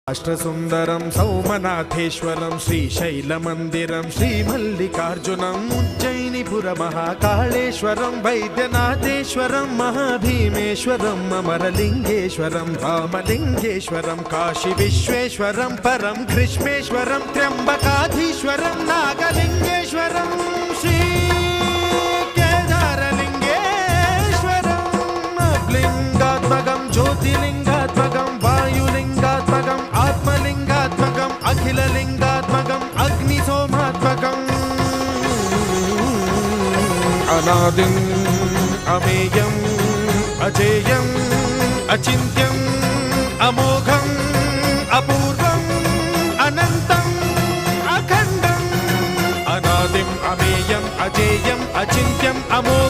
అష్టసుందరం సౌమనాథేశ్వరం శ్రీశైలమందిరం శ్రీమల్లికార్జునం ఉజ్జయినిపుర మహాకాళేశ్వరం వైద్యనాథేశ్వరం మహాభీమేశ్వరం అమరలింగేశ్వరం రామలింగేశ్వరం కాశీ విశ్వేశ్వరం పరం కృష్ణేశ్వరం త్ర్యంబకాధీశ్వరం నాగలింగేశ్వరం శ్రీ కేదారలింగేశ్వరం లింగాత్మకం జ్యోతిలింగాత్మకం వాయులింగాత్మకం ఆత్మలింగాత్మకం అఖిలలింగాత్మకం అగ్నిసోమాత్మకం అనాదిం అమేయం అజేయం అచింత్యం అమోఘం అపూర్వం అనంతం అఖండం అనాదిం అమేయం అజేయం అచింత్యం అమోఘం